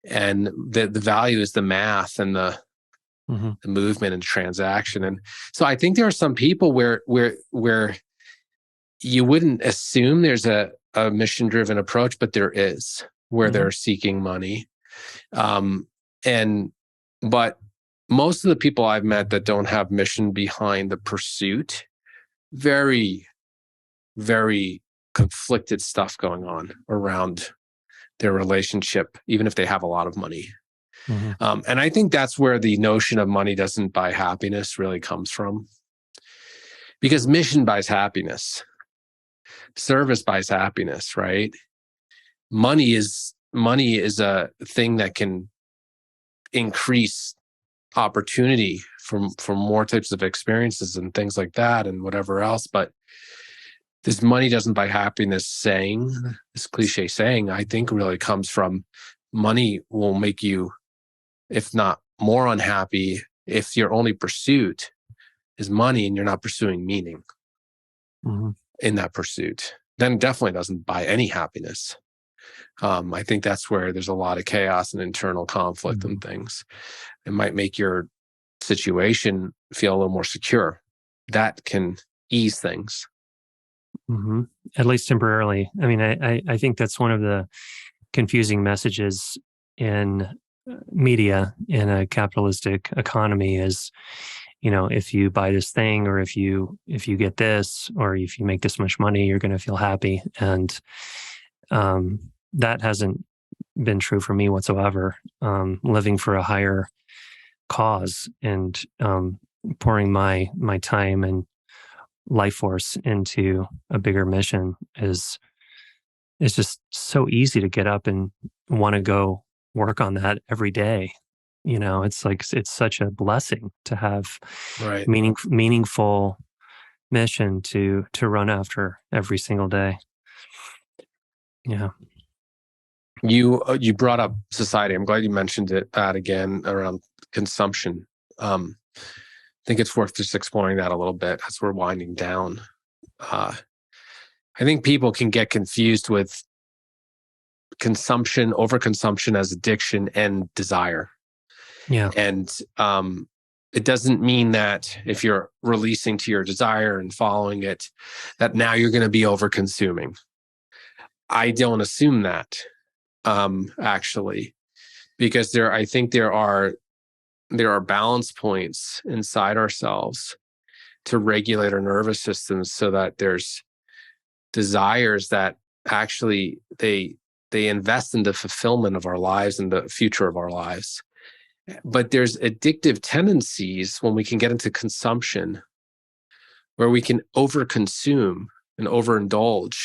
[SPEAKER 1] And the value is the math and the movement and transaction. And so I think there are some people where you wouldn't assume there's a mission-driven approach, but there is, where they're seeking money. But most of the people I've met that don't have mission behind the pursuit, very, very conflicted stuff going on around their relationship, even if they have a lot of money. And I think that's where the notion of money doesn't buy happiness really comes from. Because mission buys happiness. Service buys happiness, right? Money is a thing that can increase opportunity for more types of experiences and things like that and whatever else. But this money doesn't buy happiness saying, this cliche saying, I think really comes from money will make you, if not more unhappy, if your only pursuit is money and you're not pursuing meaning in that pursuit, then it definitely doesn't buy any happiness. I think that's where there's a lot of chaos and internal conflict and things. It might make your situation feel a little more secure. That can ease things.
[SPEAKER 2] At least temporarily. I mean, I think that's one of the confusing messages in media in a capitalistic economy is, if you buy this thing, or if you get this, or if you make this much money, you're going to feel happy. And that hasn't been true for me whatsoever. Living for a higher cause and pouring my time and life force into a bigger mission is just so easy to get up and want to go work on that every day. It's like, it's such a blessing to have meaningful mission to run after every single day. Yeah.
[SPEAKER 1] You brought up society. I'm glad you mentioned that again around consumption. I think it's worth just exploring that a little bit as we're winding down. I think people can get confused with consumption, overconsumption as addiction and desire.
[SPEAKER 2] Yeah.
[SPEAKER 1] And it doesn't mean that if you're releasing to your desire and following it, that now you're going to be overconsuming. I don't assume that, actually, because I think there are balance points inside ourselves to regulate our nervous systems so that there's desires that actually they invest in the fulfillment of our lives and the future of our lives. But there's addictive tendencies when we can get into consumption where we can overconsume and overindulge.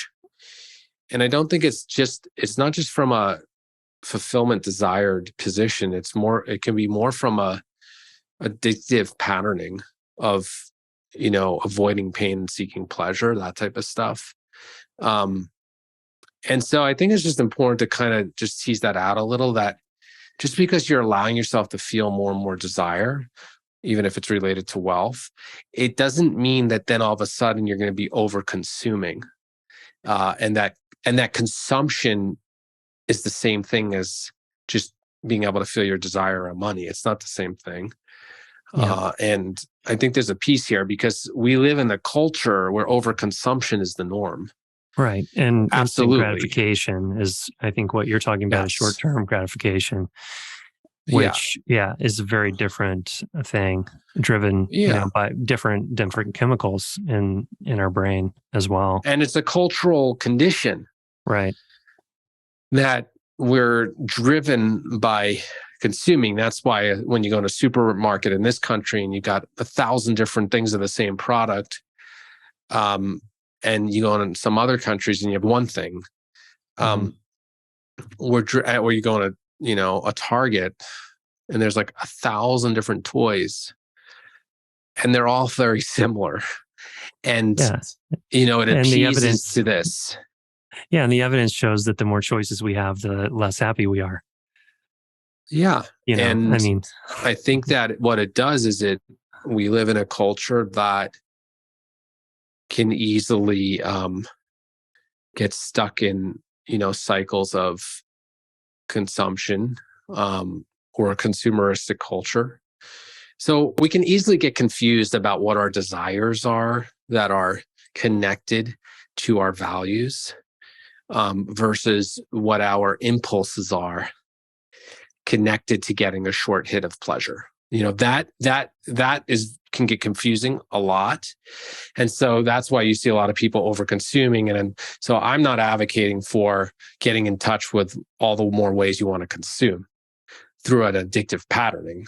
[SPEAKER 1] And I don't think it's not just from a fulfillment desired position. It can be more from a addictive patterning of, avoiding pain and seeking pleasure, that type of stuff. And so I think it's just important to kind of just tease that out a little, that just because you're allowing yourself to feel more and more desire, even if it's related to wealth, it doesn't mean that then all of a sudden you're going to be over consuming. And that consumption is the same thing as just being able to feel your desire or money. It's not the same thing.
[SPEAKER 2] Yeah.
[SPEAKER 1] And I think there's a piece here because we live in a culture where overconsumption is the norm.
[SPEAKER 2] Right. And instant
[SPEAKER 1] Absolutely.
[SPEAKER 2] gratification is, I think what you're talking about is
[SPEAKER 1] Yes.
[SPEAKER 2] short-term gratification,
[SPEAKER 1] Yeah.
[SPEAKER 2] which, is a very different thing, driven,
[SPEAKER 1] Yeah.
[SPEAKER 2] by different chemicals in our brain as well.
[SPEAKER 1] And it's a cultural condition
[SPEAKER 2] Right.
[SPEAKER 1] that we're driven by consuming. That's why when you go to a supermarket in this country and you got 1,000 different things of the same product, and you go in some other countries and you have one thing, where you go to, a Target and there's like 1,000 different toys and they're all very similar. And,
[SPEAKER 2] Yes.
[SPEAKER 1] it
[SPEAKER 2] And the
[SPEAKER 1] appeases
[SPEAKER 2] evidence
[SPEAKER 1] to this.
[SPEAKER 2] Yeah, and the evidence shows that the more choices we have, the less happy we are.
[SPEAKER 1] Yeah. And
[SPEAKER 2] I mean,
[SPEAKER 1] I think that what it does is we live in a culture that can easily get stuck in, cycles of consumption, or a consumeristic culture. So we can easily get confused about what our desires are that are connected to our values, versus what our impulses are connected to getting a short hit of pleasure. That can get confusing a lot. And so that's why you see a lot of people over consuming. And so I'm not advocating for getting in touch with all the more ways you want to consume through an addictive patterning.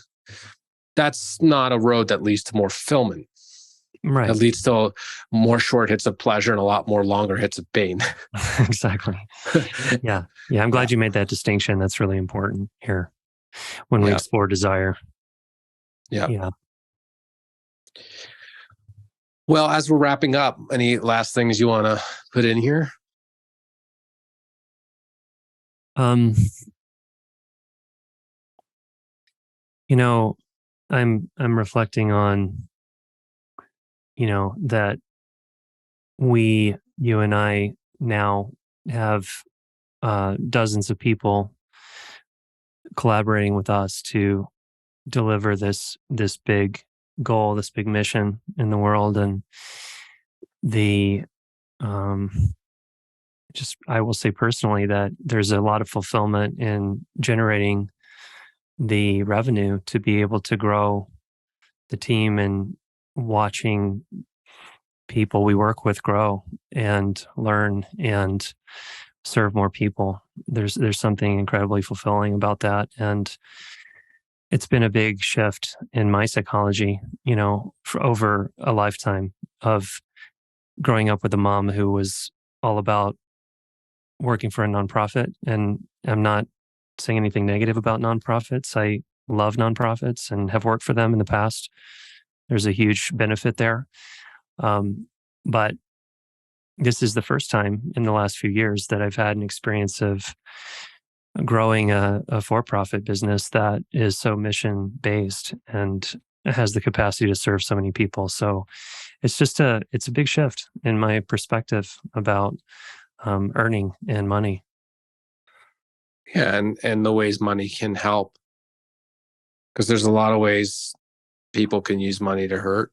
[SPEAKER 1] That's not a road that leads to more fulfillment.
[SPEAKER 2] right.
[SPEAKER 1] It leads to more short hits of pleasure and a lot more longer hits of pain.
[SPEAKER 2] Exactly. Yeah. Yeah. I'm glad you made that distinction. That's really important here when we
[SPEAKER 1] Yeah.
[SPEAKER 2] explore desire.
[SPEAKER 1] Yeah.
[SPEAKER 2] Yeah.
[SPEAKER 1] Well, as we're wrapping up, any last things you want to put in here?
[SPEAKER 2] I'm reflecting on, that you and I now have dozens of people collaborating with us to deliver this big goal, this big mission in the world. And the just I will say personally that there's a lot of fulfillment in generating the revenue to be able to grow the team and watching people we work with grow and learn and serve more people. There's something incredibly fulfilling about that. And it's been a big shift in my psychology, for over a lifetime of growing up with a mom who was all about working for a nonprofit. And I'm not saying anything negative about nonprofits. I love nonprofits and have worked for them in the past. There's a huge benefit there. But this is the first time in the last few years that I've had an experience of growing a for-profit business that is so mission-based and has the capacity to serve so many people. So it's a big shift in my perspective about earning and money.
[SPEAKER 1] Yeah, and the ways money can help, because there's a lot of ways people can use money to hurt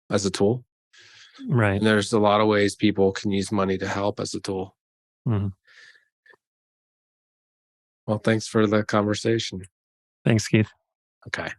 [SPEAKER 1] as a tool.
[SPEAKER 2] Right.
[SPEAKER 1] And there's a lot of ways people can use money to help as a tool.
[SPEAKER 2] Mm-hmm.
[SPEAKER 1] Well, thanks for the conversation.
[SPEAKER 2] Thanks, Keith.
[SPEAKER 1] Okay.